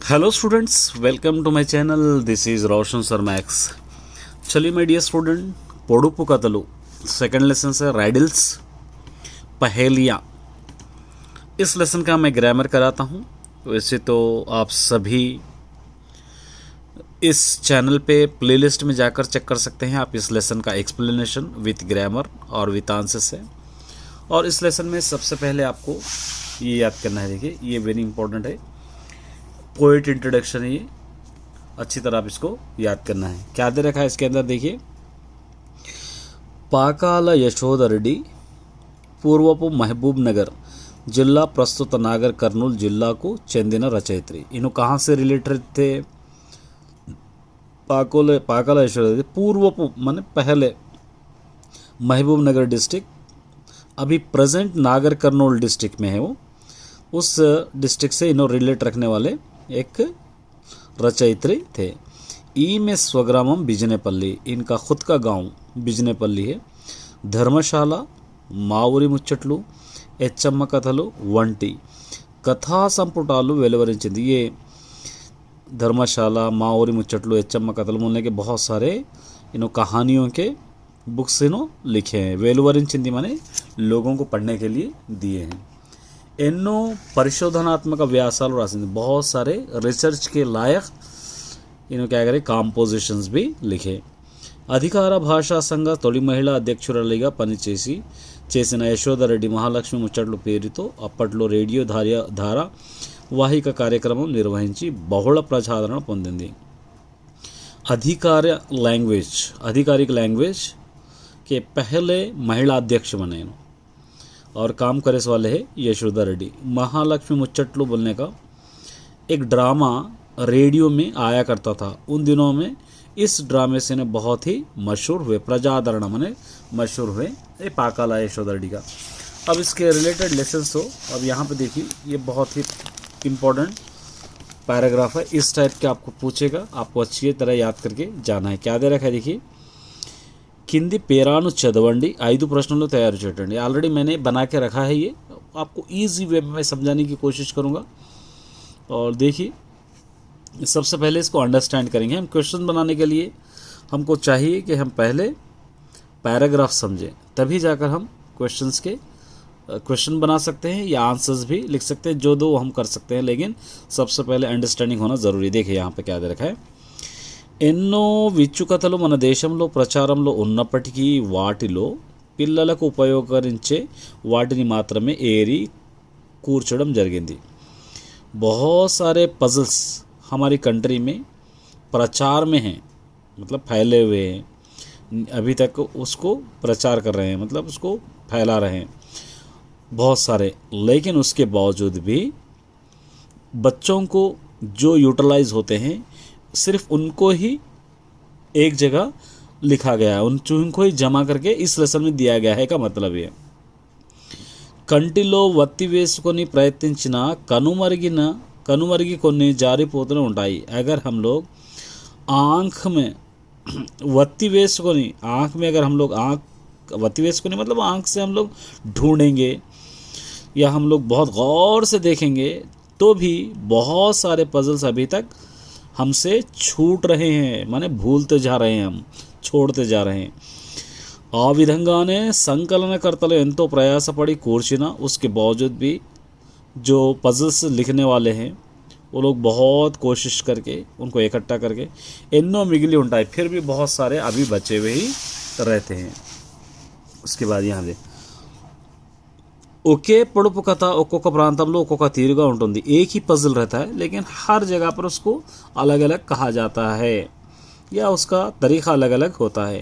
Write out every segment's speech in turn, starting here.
Hello students, welcome to my channel. This is Roshan sir मैक्स। चलिए my dear student, पोडुपु कथलु सेकंड लेसन से राइडल्स पहेलियाँ, इस लेसन का मैं ग्रामर कराता हूँ। वैसे तो आप सभी इस चैनल पे प्लेलिस्ट में जाकर चेक कर सकते हैं आप इस लेसन का एक्सप्लेनेशन विथ ग्रामर और विथ आंसर्स है। और इस लेसन में सबसे पहले आपको ये याद करना है, देखिए ये वेरी इंपॉर्टेंट है, पोएट इंट्रोडक्शन है ये, अच्छी तरह आप इसको याद करना है। क्या दे रखा है इसके अंदर, देखिए, पाकाल यशोदरेड्डी పూర్వపు महबूब नगर जिला प्रस्तुत नागर कर्नूल जिला को चेंदिन रचयित्री। इन्हों कहाँ से रिलेटेड थे? पाकाल यशोदरेड्डी पूर्वపు माने पहले महबूब नगर डिस्ट्रिक्ट, अभी प्रेजेंट नागर कर्नूल डिस्ट्रिक्ट में है वो, उस डिस्ट्रिक्ट से इन्हों रिलेट रखने वाले एक रचयित्री थे। ई में स्वग्रामम बिजनेपल्ली, इनका खुद का गांव बिजनेपल्ली है। धर्मशाला, మావురి ముచ్చట్లు, ఎచ్చమ్మ కథలు వంటి కథా సంపుటాలు వెలువరించింది। ये धर्मशाला, मावरी मुच्चटलू, एच्चम्मा कथल बोलने के बहुत सारे इन्हों कहानियों के बुक्स इन्हों लिखे हैं। वेलुवरिंचिंदी माने लोगों को पढ़ने के लिए दिए हैं। ఎన్నో పరిశోధనాత్మక వ్యాసాలు రాసింది, बहुत सारे रिसर्च के लायक इन्हों क्या करें కాంపోజిషన్స్ भी लिखे। అధికార భాషా సంఘ తొలి మహిళా అధ్యక్షురాలిగా చేసిన యశోదరెడ్డి మహాలక్ష్మి ముచ్చట్లు పేరుతో అప్పట్లో రేడియో ధారావాహిక కార్యక్రమం నిర్వహించి బహుళ ప్రజాదరణ పొందింది। आधिकारिक लैंग्वेज के पहले महिला अध्यक्ष बने और काम करे वाले है यशोदरेड्डी। महालक्ष्मी मुच्चटलू बोलने का एक ड्रामा रेडियो में आया करता था उन दिनों में। इस ड्रामे से ने बहुत ही मशहूर हुए, प्रजादरण माने मशहूर हुए ये पाकाला यशोदरेड्डी का। अब इसके रिलेटेड लेसन्स हो, अब यहाँ पे देखिए ये बहुत ही इम्पोर्टेंट पैराग्राफ है। इस टाइप के आपको पूछेगा, आपको अच्छी तरह याद करके जाना है। क्या दे रखा है देखिए, కింది పేరాను చదవండి, 5 ప్రశ్నలు తయారు చేయండి। ऑलरेडी मैंने बना के रखा है, ये आपको ईजी वे में समझाने की कोशिश करूँगा। और देखिए सबसे पहले इसको अंडरस्टैंड करेंगे। हम क्वेश्चन बनाने के लिए हमको चाहिए कि हम पहले पैराग्राफ समझें, तभी जाकर हम क्वेश्चन बना सकते हैं या आंसर्स भी लिख सकते हैं, जो दो हम कर सकते हैं, लेकिन सबसे पहले अंडरस्टैंडिंग होना ज़रूरी। देखिए यहाँ पे क्या दे रखा है, ఎన్నో విచ్చుకథలు మన దేశంలో ప్రచారంలో ఉన్నప్పటికీ వాటిలో పిల్లలకు ఉపయోగించే వాటిని మాత్రమే ఏరి కూర్చడం జరిగింది। बहुत सारे पजल्स हमारी कंट्री में प्रचार में हैं, मतलब फैले हुए हैं, अभी तक उसको प्रचार कर रहे हैं, मतलब उसको फैला रहे हैं बहुत सारे। लेकिन उसके बावजूद भी बच्चों को जो यूटिलाइज होते हैं सिर्फ उनको ही एक जगह लिखा गया है, उनको ही जमा करके इस लेसन में दिया गया है का मतलब ये। కంటిలో వత్తి వేసుకొని ప్రయత్నించిన కనుమరిగి కొన్ని జారిపోతూనే ఉంటాయి। अगर हम लोग आँख में वत्ती वेसुకొని, आँख में अगर हम लोग वत्ती वेसुకొని मतलब आँख से हम लोग ढूंढेंगे या हम लोग बहुत गौर से देखेंगे तो भी बहुत सारे पजल्स अभी तक हमसे छूट रहे हैं, माने भूलते जा रहे हैं, हम छोड़ते जा रहे हैं। आ विधंगाने संकलनकर्ताలు ఎంతో ప్రయాసపడి కూర్చున్నా उसके बावजूद भी जो पजल्स लिखने वाले हैं वो लोग बहुत कोशिश करके उनको इकट्ठा करके ఎన్నో మిగిలి ఉంటాయి, फिर भी बहुत सारे अभी बचे हुए ही रहते हैं। उसके बाद यहाँ दे ఒకే పొడుపు కథ ఒక్కొక్క ప్రాంతంలో ఒక్కొక్క తీరుగా ఉంటుంది। एक ही पजल रहता है लेकिन हर जगह पर उसको अलग अलग कहा जाता है या उसका तरीक़ा अलग अलग होता है।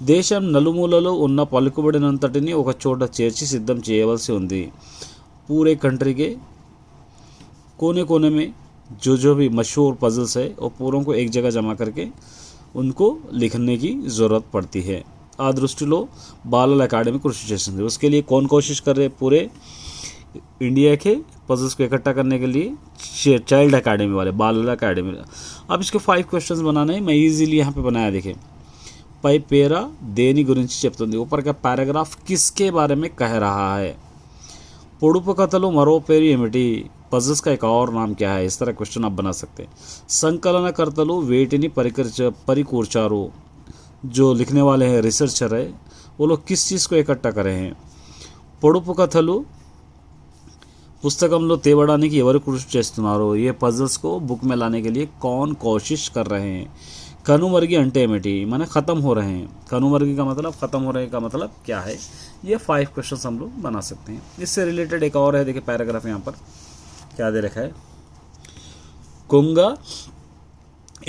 దేశం నలుమూలలో ఉన్న పలుకుబడినంతటిని ఒక చోట చేర్చి సిద్ధం చేయవలసి ఉంది। पूरे कंट्री के कोने कोने में जो भी मशहूर पजल्स है वो पूरों को एक जगह जमा करके उनको लिखने की ज़रूरत पड़ती है। आ दृष्टिलो बालल अकाडमी कृषि చేస్తుంది। उसके लिए कौन कोशिश कर रहे, पूरे इंडिया के पजल्स को इकट्ठा करने के लिए चाइल्ड अकाडमी वाले, बालल अकाडमी। अब इसके 5 क्वेश्चंस बनाने हैं, मैं इजीली यहाँ पे बनाया। देखें, पै पेरा देनी गुరించి చెప్తుంది, ऊपर का पैराग्राफ किसके बारे में कह रहा है। పొడుపు కథలు మరో పేరు ఏమిటి? पजल्स का एक और नाम क्या है, इस तरह क्वेश्चन आप बना सकते हैं। संकलनकर्तलु वेटिनी परिकूर्चारू, जो लिखने वाले हैं रिसर्चर है, वो लोग किस चीज़ को इकट्ठा करे हैं। పొడుపు కథలు पुस्तकंलो తేవడానికి ఎవరు కృషి చేస్తున్నారు, ये पजल्स को बुक में लाने के लिए कौन कोशिश कर रहे हैं। कनुमर्गी अंटे एमिटी माने ख़त्म हो रहे हैं, कनुमर्गी का मतलब ख़त्म हो रहे का मतलब क्या है। ये 5 क्वेश्चन हम लोग बना सकते हैं। इससे रिलेटेड एक और है, देखिए पैराग्राफ यहाँ पर क्या दे रखा है। कुंगा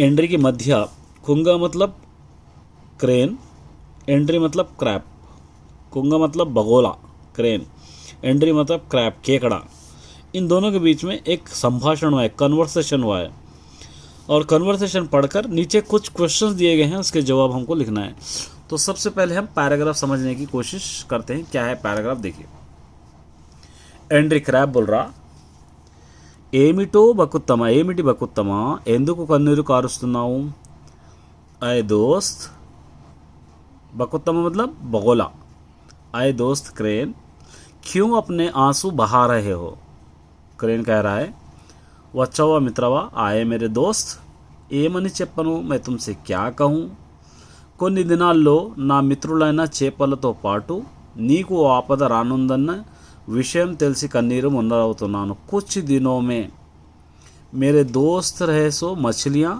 एंड्री की मध्य, कुंगा मतलब क्रेन, एंड्री मतलब क्रैप। कुंगा मतलब बगोला क्रेन, एंड्री मतलब क्रैप केकड़ा। इन दोनों के बीच में एक संभाषण हुआ है, कन्वर्सेशन हुआ है, और कन्वर्सेशन पढ़कर नीचे कुछ क्वेश्चंस दिए गए हैं, उसके जवाब हमको लिखना है। तो सबसे पहले हम पैराग्राफ समझने की कोशिश करते हैं। क्या है पैराग्राफ, देखिए। एंड्री क्रैप बोल रहा, ఏమిటో బకుత్తమ, ఏమిటి బకుత్తమ, ఎందుకు కన్నీరు కారుస్తున్నావు। आए दोस्त, बकुत्तम मतलब बगोला। आए दोस्त क्रेन, क्यों अपने आंसू बहा रहे हो। क्रेन कह रहा है, వచ్చావా మిత్రవా, आए मेरे दोस्त, ఏమని చెప్పను, मैं तुमसे क्या कहूँ। కొన్ని దినాల్లో నా మిత్రులైన చేపలతో పాటు నీకు ఆపద రానుందన్న విషయం తెలిసి కన్నీరు మొదలవుతున్నాను। कुछ दिनों में मेरे दोस्त रहे सो मछलियाँ,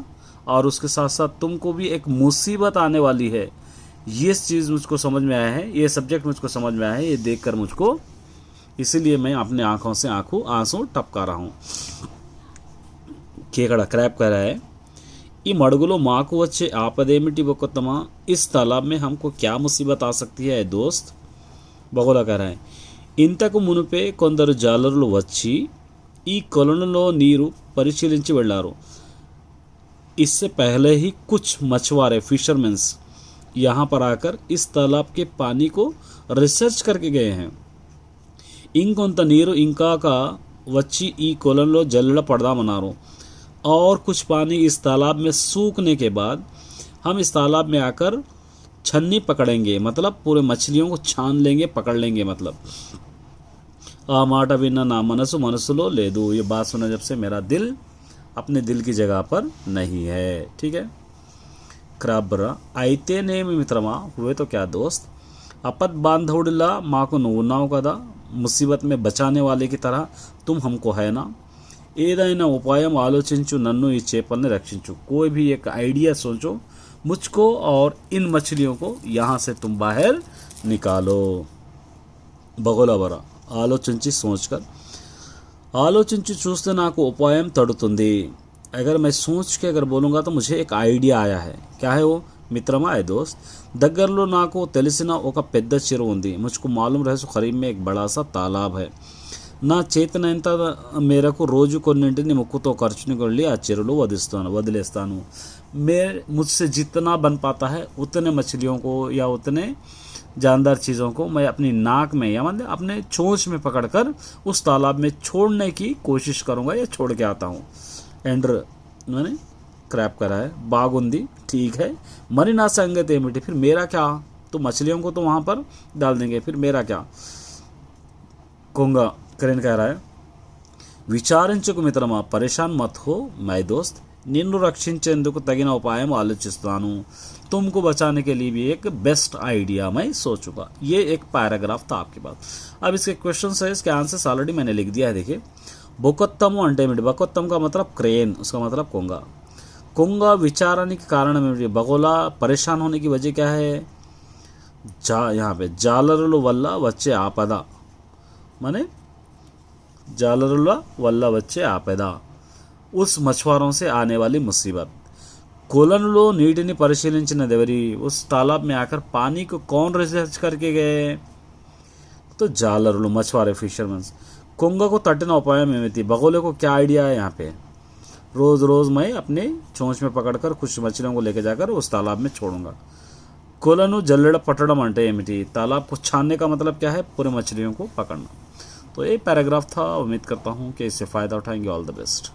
और उसके साथ साथ तुमको भी एक मुसीबत आने वाली है। ये चीज़ मुझको समझ में आया है, ये सब्जेक्ट मुझको समझ में आया है, ये देखकर मुझको, इसीलिए मैं अपने आँखों से आंसू टपका रहा हूँ। केकड़ा क्रैप कह रहा है, ఈ మడుగులో మాకు వచ్చే ఆపదేమిటి బొకొత్తమా, इस तालाब में हमको क्या मुसीबत आ सकती है दोस्त। బగోలా कह रहा है, ఇంతకు మునుపే కొందరు జాలరులు వచ్చి ఈ కొలనులో నీరు పరిశీలించి వెళ్ళారు। इससे पहले ही कुछ मछुआरे फिशरमैन्स यहाँ पर आकर इस तालाब के पानी को रिसर्च करके गए हैं। ఇంకొంత నీరు ఇంకాక వచ్చి ఈ కొలంలో జల్లెడ పడదామన్నారు, और कुछ पानी इस तालाब में सूखने के बाद हम इस तालाब में आकर छन्नी पकड़ेंगे, मतलब पूरे मछलियों को छान लेंगे, पकड़ लेंगे। मतलब आ మాట విన్న నా మనసు మనసులో లేదు, ये बात सुना जब से मेरा दिल अपने दिल की जगह पर नहीं है। ठीक है। క్రాబ్బరా, అయితేనేమి మిత్రమా, हुए तो क्या दोस्त, अपत बांधवड़िला మాకు నువ్వు ఉన్నావు కదా, मुसीबत में बचाने वाले की तरह तुम हमको है ना। ఏదైనా ఉపాయం ఆలోచించు, నన్ను ఈ చేపల్ని రక్షించు। कोई भी एक आइडिया सोचो, मुझको और इन मछलियों को यहाँ से तुम बाहर निकालो। బగోలా బరా, ఆలోచించి सोचकर, ఆలోచించి చూస్తే నాకు ఉపాయం తడుతుంది। अगर मैं सोच के अगर बोलूँगा तो मुझे एक आइडिया आया है। क्या है वो, మిత్రమా आए दोस्त, దగ్గరలో నాకు తెలిసిన ఒక పెద్ద చెరువు ఉంది। मुझको मालूम रहे सो करीब में एक बड़ा सा तालाब है। నా చేతనంత మేరకు రోజు కొన్నింటిని ముక్కుతో ఖర్చుని కొళ్ళి ఆ చెరువులో వదిలేస్తాను। मुझसे जितना बन पाता है उतने मछलियों को या उतने जानदार चीज़ों को मैं अपनी नाक में या मतलब अपने चोंच में पकड़कर उस तालाब में छोड़ने की कोशिश करूँगा या छोड़ के आता हूँ। एंडर मैंने क्रैप करा है, बागुंदी ठीक है, मरी ना संगत एमिटी, फिर मेरा क्या, तो मछलियों को तो वहाँ पर डाल देंगे, फिर मेरा क्या। कोंगा क्रेन कह रहा है, విచారించుకు మిత్రమా, పరేషాన్ మత్ హో మై దోस्त, నిన్ను రక్షించేందుకు తగిన ఉపాయం ఆలోచిస్తాను। तुमको बचाने के लिए भी एक बेस्ट आइडिया मैं सोचूंगा। ये एक पैराग्राफ था आपके पास। अब इसके क्वेश्चन है, इसके आंसर्स ऑलरेडी मैंने लिख दिया है। देखिए, బొకొత్తము అంటే ఏమిటి, బొకొత్తम का मतलब क्रेन, उसका मतलब कोंगा। कोंगा विचारने के कारण में, बगोला परेशान होने की वजह क्या है, यहाँ पे జాలరుల వల్ల వచ్చే ఆపద, माने జాలరుల వల్ల వచ్చే ఆపద, उस मछुआरों से आने वाली मुसीबत। कोलनलो नीटिनी परिशीलिंचिनदेवरी, उस तालाब में आकर पानी को कौन रिसर्च करके गए, तो జాలరులు मछुआरे फिशरमैन्स। कोंगा को तटना उपाय में थी, बगोले को क्या आइडिया है यहाँ पे, रोज़ रोज़ मैं अपने चोंच में पकड़कर कुछ मछलियों को लेकर जाकर उस तालाब में छोड़ूंगा। कोलनु जल्लेड़ पटड़म अंटे एमिटी, तालाब को छानने का मतलब क्या है, पूरे मछलियों को पकड़ना। तो ये पैराग्राफ था, उम्मीद करता हूँ कि इससे फ़ायदा उठाएंगे। All the best.